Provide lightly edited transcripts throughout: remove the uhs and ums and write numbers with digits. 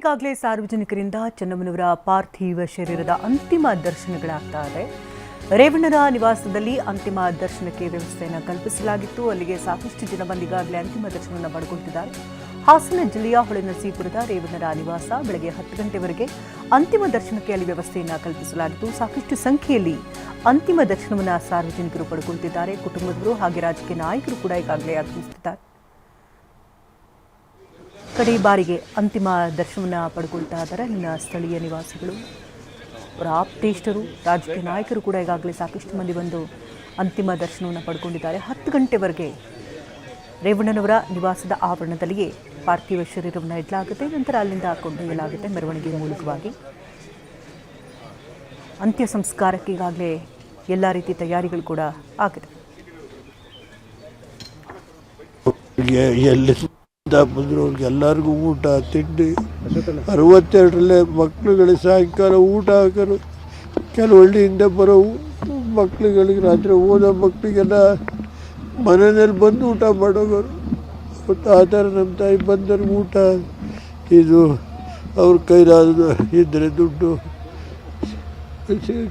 ಈಗಾಗಲೇ ಸಾರ್ವಜನಿಕರಿಂದ ಚೆನ್ನಮ್ಮನವರ ಪಾರ್ಥಿವ ಶರೀರದ ಅಂತಿಮ ದರ್ಶನಗಳಾಗ್ತಾ ಇದೆ. ರೇವಣ್ಣರ ನಿವಾಸದಲ್ಲಿ ಅಂತಿಮ ದರ್ಶನಕ್ಕೆ ವ್ಯವಸ್ಥೆಯನ್ನು ಕಲ್ಪಿಸಲಾಗಿತ್ತು. ಅಲ್ಲಿಗೆ ಸಾಕಷ್ಟು ಜನ ಬಂದು ಈಗಾಗಲೇ ಅಂತಿಮ ದರ್ಶನವನ್ನು ಪಡ್ಕೊಳ್ತಿದ್ದಾರೆ. ಹಾಸನ ಜಿಲ್ಲೆಯ ಹೊಳೆನರಸೀಪುರದ ರೇವಣ್ಣರ ನಿವಾಸ ಬೆಳಗ್ಗೆ 10 ಗಂಟೆವರೆಗೆ ಅಂತಿಮ ದರ್ಶನಕ್ಕೆ ಅಲ್ಲಿ ವ್ಯವಸ್ಥೆಯನ್ನು ಕಲ್ಪಿಸಲಾಗಿತ್ತು. ಸಾಕಷ್ಟು ಸಂಖ್ಯೆಯಲ್ಲಿ ಅಂತಿಮ ದರ್ಶನವನ್ನು ಸಾರ್ವಜನಿಕರು ಪಡ್ಕೊಳ್ತಿದ್ದಾರೆ. ಕುಟುಂಬದವರು ಹಾಗೆ ರಾಜಕೀಯ ನಾಯಕರು ಕೂಡ ಈಗಾಗಲೇ ಆಗಮಿಸುತ್ತಿದ್ದಾರೆ. ಕಡೆ ಬಾರಿಗೆ ಅಂತಿಮ ದರ್ಶನವನ್ನು ಪಡ್ಕೊಳ್ತಾ ಇದ್ದಾರೆ ಇನ್ನು ಸ್ಥಳೀಯ ನಿವಾಸಿಗಳು, ಅವರ ಆಪ್ತೇಷ್ಟರು, ರಾಜಕೀಯ ನಾಯಕರು ಕೂಡ ಈಗಾಗಲೇ ಸಾಕಷ್ಟು ಮಂದಿ ಬಂದು ಅಂತಿಮ ದರ್ಶನವನ್ನು ಪಡ್ಕೊಂಡಿದ್ದಾರೆ. 10 ಗಂಟೆವರೆಗೆ ರೇವಣ್ಣನವರ ನಿವಾಸದ ಆವರಣದಲ್ಲಿಯೇ ಪಾರ್ಥಿವ ಶರೀರವನ್ನು ಇಡಲಾಗುತ್ತೆ. ನಂತರ ಅಲ್ಲಿಂದ ಕೊಂಡೊಯ್ಯಲಾಗುತ್ತೆ ಮೆರವಣಿಗೆ ಮೂಲಕವಾಗಿ. ಅಂತ್ಯ ಸಂಸ್ಕಾರಕ್ಕೆ ಈಗಾಗಲೇ ಎಲ್ಲ ರೀತಿ ತಯಾರಿಗಳು ಕೂಡ ಆಗಿದೆ. ಎಲ್ಲರಿಗೂ ಊಟ ತಿಂಡಿ 62ರಲ್ಲೇ ಮಕ್ಕಳುಗಳಿಗೆ ಸಾಯಂಕಾಲ ಊಟ ಹಾಕೋರು, ಕೆಲವು ಹಳ್ಳಿಯಿಂದ ಬರೋ ಮಕ್ಕಳುಗಳಿಗೆ ರಾತ್ರಿ ಓದೋ ಮಕ್ಕಳಿಗೆಲ್ಲ ಮನೆಯಲ್ಲಿ ಬಂದು ಊಟ ಮಾಡೋರು. ಮತ್ತು ಆ ಥರ ನಮ್ಮ ತಾಯಿ ಬಂದವ್ರಿಗೆ ಊಟ, ಇದು ಅವ್ರ ಕೈಲಾದ ಇದ್ದರೆ ದುಡ್ಡು,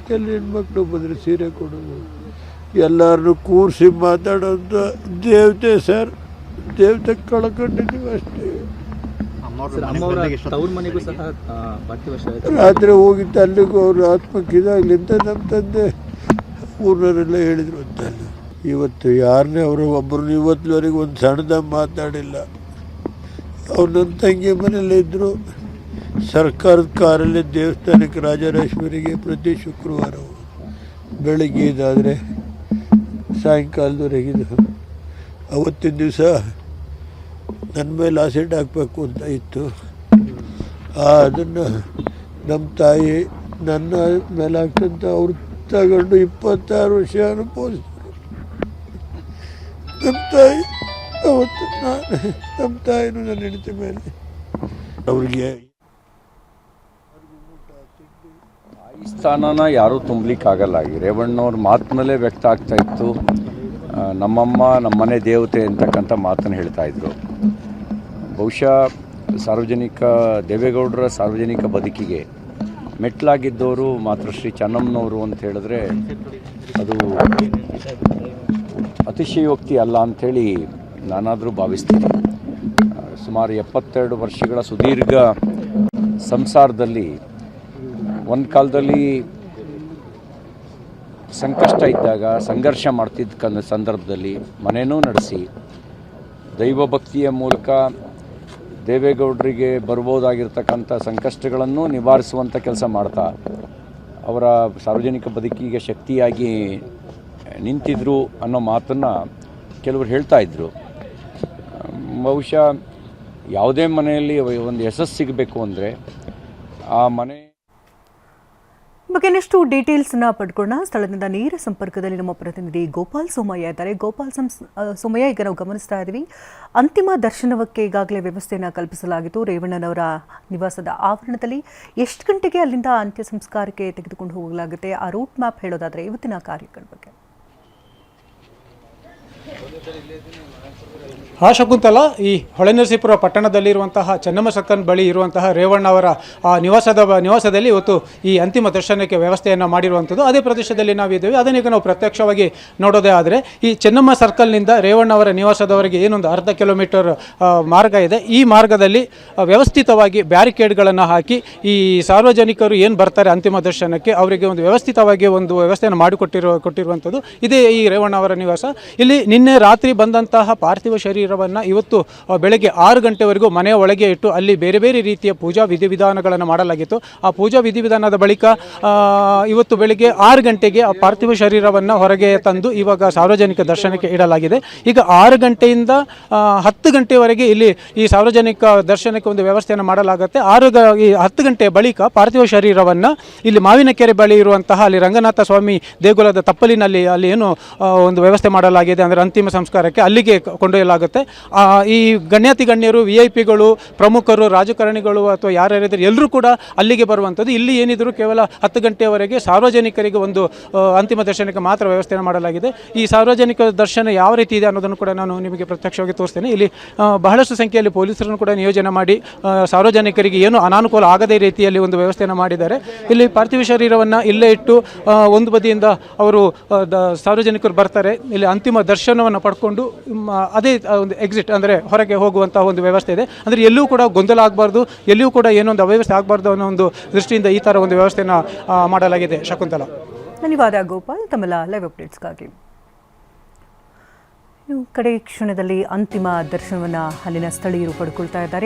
ಕೆಲವು ಹೆಣ್ಮಕ್ಳು ಬಂದರೆ ಸೀರೆ ಕೊಡೋದು, ಎಲ್ಲರನ್ನೂ ಕೂರಿಸಿ ಮಾತಾಡೋದು ದೇವತೆ ಸರ್. ದೇವತೆ ಕಳ್ಕೊಂಡಿದ್ದೀವಿ ಅಷ್ಟೇ. ರಾತ್ರಿ ಹೋಗಿತ್ತು ಅಲ್ಲಿಗೂ ಅವ್ರ ಆತ್ಮಕ್ಕೆ ಇದಾಗಲಿ ಅಂತ ನಮ್ಮ ತಂದೆ ಊರಿನವರೆಲ್ಲ ಹೇಳಿದ್ರು ಅಂತ. ಇವತ್ತು ಯಾರನ್ನೇ ಅವರು ಒಬ್ಬರು ಇವತ್ತಿನವರೆಗೆ ಒಂದು ಸಣ್ಣದ ಮಾತಾಡಿಲ್ಲ. ಅವ್ರು ನನ್ನ ತಂಗಿ ಮನೆಯಲ್ಲೇ ಇದ್ದರು. ಸರ್ಕಾರದ ಕಾರಲ್ಲಿ ದೇವಸ್ಥಾನಕ್ಕೆ ರಾಜರಾಜೇಶ್ವರಿಗೆ ಪ್ರತಿ ಶುಕ್ರವಾರ ಬೆಳಗ್ಗೆ ಇದಾದರೆ ಸಾಯಂಕಾಲದವರೆಗಿದ್ದು. ಅವತ್ತಿನ ದಿವಸ ನನ್ನ ಮೇಲೆ ಆಸಿಡ್ ಹಾಕಬೇಕು ಅಂತ ಇತ್ತು. ಅದನ್ನು ನಮ್ಮ ತಾಯಿ ನನ್ನ ಮೇಲೆ ಹಾಕ್ತಂತ ಅವ್ರು ತಗೊಂಡು 26 ವರ್ಷ ಅನುಭವಿಸಿದ್ರು. ನಮ್ಮ ತಾಯಿ ಅವತ್ತು ನಮ್ಮ ತಾಯಿನೂ ನನ್ನ ಹೆಂಡತಿ ಮೇಲೆ ಅವ್ರಿಗೆ ಈ ಸ್ಥಾನನ ಯಾರೂ ತುಂಬಲಿಕ್ಕಾಗಲ್ಲ. ರೇವಣ್ಣವ್ರ ಮಾತಿನಲ್ಲೇ ವ್ಯಕ್ತ ಆಗ್ತಾ ಇತ್ತು. ನಮ್ಮಮ್ಮ ನಮ್ಮನೆ ದೇವತೆ ಅಂತಕ್ಕಂಥ ಮಾತನ್ನು ಹೇಳ್ತಾ ಇದ್ರು. ಬಹುಶಃ ದೇವೇಗೌಡರ ಸಾರ್ವಜನಿಕ ಬದುಕಿಗೆ ಮೆಟ್ಲಾಗಿದ್ದವರು ಮಾತ್ರ ಶ್ರೀ ಚೆನ್ನಮ್ಮನವರು ಅಂತ ಹೇಳಿದ್ರೆ ಅದು ಅತಿಶಯೋಕ್ತಿ ಅಲ್ಲ ಅಂಥೇಳಿ ನಾನಾದರೂ ಭಾವಿಸ್ತೀನಿ. ಸುಮಾರು 72 ವರ್ಷಗಳ ಸುದೀರ್ಘ ಸಂಸಾರದಲ್ಲಿ ಒಂದು ಕಾಲದಲ್ಲಿ ಸಂಕಷ್ಟ ಇದ್ದಾಗ ಸಂಘರ್ಷ ಮಾಡ್ತಿದ್ದ ಸಂದರ್ಭದಲ್ಲಿ ಮನೆಯೂ ನಡೆಸಿ ದೈವಭಕ್ತಿಯ ಮೂಲಕ ದೇವೇಗೌಡರಿಗೆ ಬರ್ಬೋದಾಗಿರ್ತಕ್ಕಂಥ ಸಂಕಷ್ಟಗಳನ್ನು ನಿವಾರಿಸುವಂಥ ಕೆಲಸ ಮಾಡ್ತಾ ಅವರ ಸಾರ್ವಜನಿಕ ಬದುಕಿಗೆ ಶಕ್ತಿಯಾಗಿ ನಿಂತಿದ್ರು ಅನ್ನೋ ಮಾತನ್ನು ಕೆಲವರು ಹೇಳ್ತಾ ಇದ್ದರು. ಬಹುಶಃ ಯಾವುದೇ ಮನೆಯಲ್ಲಿ ಒಂದು ಯಶಸ್ಸು ಸಿಗಬೇಕು ಅಂದರೆ ಆ ಮನೆ ಬಗ್ಗೆ ಇನ್ನಷ್ಟು ಡೀಟೇಲ್ಸ್ನ ಪಡ್ಕೊಳ್ಳೋಣ. ಸ್ಥಳದಿಂದ ನೇರ ಸಂಪರ್ಕದಲ್ಲಿ ನಮ್ಮ ಪ್ರತಿನಿಧಿ ಗೋಪಾಲ್ ಸೋಮಯ್ಯ ಇದ್ದಾರೆ. ಗೋಪಾಲ್ ಸೋಮಯ್ಯ, ಈಗ ನಾವು ಗಮನಿಸ್ತಾ ಇದ್ದೀವಿ, ಅಂತಿಮ ದರ್ಶನಕ್ಕೆ ಈಗಾಗಲೇ ವ್ಯವಸ್ಥೆಯನ್ನು ಕಲ್ಪಿಸಲಾಗಿತ್ತು ರೇವಣ್ಣನವರ ನಿವಾಸದ ಆವರಣದಲ್ಲಿ. ಎಷ್ಟು ಗಂಟೆಗೆ ಅಲ್ಲಿಂದ ಅಂತ್ಯ ಸಂಸ್ಕಾರಕ್ಕೆ ತೆಗೆದುಕೊಂಡು ಹೋಗಲಾಗುತ್ತೆ? ಆ ರೂಟ್ ಮ್ಯಾಪ್ ಹೇಳೋದಾದರೆ ಇವತ್ತಿನ ಕಾರ್ಯಕ್ರಮದ ಬಗ್ಗೆ. ಶಕುಂತಲ, ಈ ಹೊಳೆನರಸೀಪುರ ಪಟ್ಟಣದಲ್ಲಿರುವಂತಹ ಚೆನ್ನಮ್ಮ ಸರ್ಕಲ್ ಬಳಿ ಇರುವಂತಹ ರೇವಣ್ಣ ಅವರ ನಿವಾಸದಲ್ಲಿ ಇವತ್ತು ಈ ಅಂತಿಮ ದರ್ಶನಕ್ಕೆ ವ್ಯವಸ್ಥೆಯನ್ನು ಮಾಡಿರುವಂಥದ್ದು. ಅದೇ ಪ್ರದೇಶದಲ್ಲಿ ನಾವಿದ್ದೇವೆ. ಅದನ್ನೀಗ ನಾವು ಪ್ರತ್ಯಕ್ಷವಾಗಿ ನೋಡೋದೇ ಆದರೆ ಈ ಚೆನ್ನಮ್ಮ ಸರ್ಕಲ್ನಿಂದ ರೇವಣ್ಣ ಅವರ ನಿವಾಸದವರೆಗೆ ಏನೊಂದು ಅರ್ಧ ಕಿಲೋಮೀಟರ್ ಮಾರ್ಗ ಇದೆ. ಈ ಮಾರ್ಗದಲ್ಲಿ ವ್ಯವಸ್ಥಿತವಾಗಿ ಬ್ಯಾರಿಕೇಡ್ಗಳನ್ನು ಹಾಕಿ ಈ ಸಾರ್ವಜನಿಕರು ಏನು ಬರ್ತಾರೆ ಅಂತಿಮ ದರ್ಶನಕ್ಕೆ ಅವರಿಗೆ ಒಂದು ವ್ಯವಸ್ಥಿತವಾಗಿ ಒಂದು ವ್ಯವಸ್ಥೆಯನ್ನು ಕೊಟ್ಟಿರುವಂಥದ್ದು ಇದೇ ಈ ರೇವಣ್ಣ ಅವರ ನಿವಾಸ. ಇಲ್ಲಿ ನಿನ್ನೆ ರಾತ್ರಿ ಬಂದಂತಹ ಪಾರ್ಥಿವ ಶರೀರವನ್ನು ಇವತ್ತು ಬೆಳಗ್ಗೆ 6 ಗಂಟೆವರೆಗೂ ಮನೆಯ ಒಳಗೆ ಇಟ್ಟು ಅಲ್ಲಿ ಬೇರೆ ಬೇರೆ ರೀತಿಯ ಪೂಜಾ ವಿಧಿವಿಧಾನಗಳನ್ನು ಮಾಡಲಾಗಿತ್ತು. ಆ ಪೂಜಾ ವಿಧಿವಿಧಾನದ ಬಳಿಕ ಇವತ್ತು ಬೆಳಗ್ಗೆ 6 ಗಂಟೆಗೆ ಆ ಪಾರ್ಥಿವ ಶರೀರವನ್ನು ಹೊರಗೆ ತಂದು ಇವಾಗ ಸಾರ್ವಜನಿಕ ದರ್ಶನಕ್ಕೆ ಇಡಲಾಗಿದೆ. ಈಗ 6 ಗಂಟೆಯಿಂದ 10 ಗಂಟೆವರೆಗೆ ಇಲ್ಲಿ ಈ ಸಾರ್ವಜನಿಕ ದರ್ಶನಕ್ಕೆ ಒಂದು ವ್ಯವಸ್ಥೆಯನ್ನು ಮಾಡಲಾಗುತ್ತೆ. 10 ಗಂಟೆ ಬಳಿಕ ಪಾರ್ಥಿವ ಶರೀರವನ್ನು ಇಲ್ಲಿ ಮಾವಿನಕೆರೆ ಬಳಿ ಇರುವಂತಹ ಅಲ್ಲಿ ರಂಗನಾಥ ಸ್ವಾಮಿ ದೇಗುಲದ ತಪ್ಪಲಿನಲ್ಲಿ ಅಲ್ಲಿ ಏನು ಒಂದು ವ್ಯವಸ್ಥೆ ಮಾಡಲಾಗಿದೆ ಅಂದರೆ ಅಂತಿಮ ಸಂಸ್ಕಾರಕ್ಕೆ ಅಲ್ಲಿಗೆ ಕೊಂಡೊಯ್ಯಲಾಗುತ್ತೆ. ಇರುತ್ತೆ. ಈ ಗಣ್ಯಾತಿ ಗಣ್ಯರು, VIP ಗಳು, ಪ್ರಮುಖರು, ರಾಜಕಾರಣಿಗಳು ಅಥವಾ ಯಾರ್ಯಾರಿದ್ದಾರೆ ಎಲ್ಲರೂ ಕೂಡ ಅಲ್ಲಿಗೆ ಬರುವಂಥದ್ದು. ಇಲ್ಲಿ ಏನಿದ್ರು ಕೇವಲ 10 ಗಂಟೆಯವರೆಗೆ ಸಾರ್ವಜನಿಕರಿಗೆ ಒಂದು ಅಂತಿಮ ದರ್ಶನಕ್ಕೆ ಮಾತ್ರ ವ್ಯವಸ್ಥೆಯನ್ನು ಮಾಡಲಾಗಿದೆ. ಈ ಸಾರ್ವಜನಿಕ ದರ್ಶನ ಯಾವ ರೀತಿ ಇದೆ ಅನ್ನೋದನ್ನು ಕೂಡ ನಾನು ನಿಮಗೆ ಪ್ರತ್ಯಕ್ಷವಾಗಿ ತೋರಿಸ್ತೇನೆ. ಇಲ್ಲಿ ಬಹಳಷ್ಟು ಸಂಖ್ಯೆಯಲ್ಲಿ ಪೊಲೀಸರನ್ನು ಕೂಡ ನಿಯೋಜನೆ ಮಾಡಿ ಸಾರ್ವಜನಿಕರಿಗೆ ಏನು ಅನಾನುಕೂಲ ಆಗದೇ ರೀತಿಯಲ್ಲಿ ಒಂದು ವ್ಯವಸ್ಥೆಯನ್ನು ಮಾಡಿದ್ದಾರೆ. ಇಲ್ಲಿ ಪಾರ್ಥಿವ ಶರೀರವನ್ನು ಇಲ್ಲೇ ಇಟ್ಟು ಒಂದು ಬದಿಯಿಂದ ಅವರು ಸಾರ್ವಜನಿಕರು ಬರ್ತಾರೆ, ಇಲ್ಲಿ ಅಂತಿಮ ದರ್ಶನವನ್ನು ಪಡ್ಕೊಂಡು ಅದೇ ಒಂದು ಎಕ್ಸಿಟ್ ಅಂದರೆ ಹೊರಗೆ ಹೋಗುವಂತಹ ಒಂದು ವ್ಯವಸ್ಥೆ ಇದೆ. ಅಂದರೆ ಎಲ್ಲೂ ಕೂಡ ಗೊಂದಲ ಆಗಬಾರ್ದು, ಎಲ್ಲಿಯೂ ಕೂಡ ಏನೊಂದು ಅವ್ಯವಸ್ಥೆ ಆಗಬಾರ್ದು ಅನ್ನೋ ಒಂದು ದೃಷ್ಟಿಯಿಂದ ಈ ಥರ ಒಂದು ವ್ಯವಸ್ಥೆಯನ್ನು ಮಾಡಲಾಗಿದೆ. ಶಕುಂತಲಾ, ಧನ್ಯವಾದ ಗೋಪಾಲ್ ತಮ್ಮೆಲ್ಲ ಲೈವ್ ಅಪ್ಡೇಟ್ಸ್ಗಾಗಿ. ಕಡೆ ಕ್ಷಣದಲ್ಲಿ ಅಂತಿಮ ದರ್ಶನವನ್ನು ಅಲ್ಲಿನ ಸ್ಥಳೀಯರು ಪಡ್ಕೊಳ್ತಾ ಇದ್ದಾರೆ.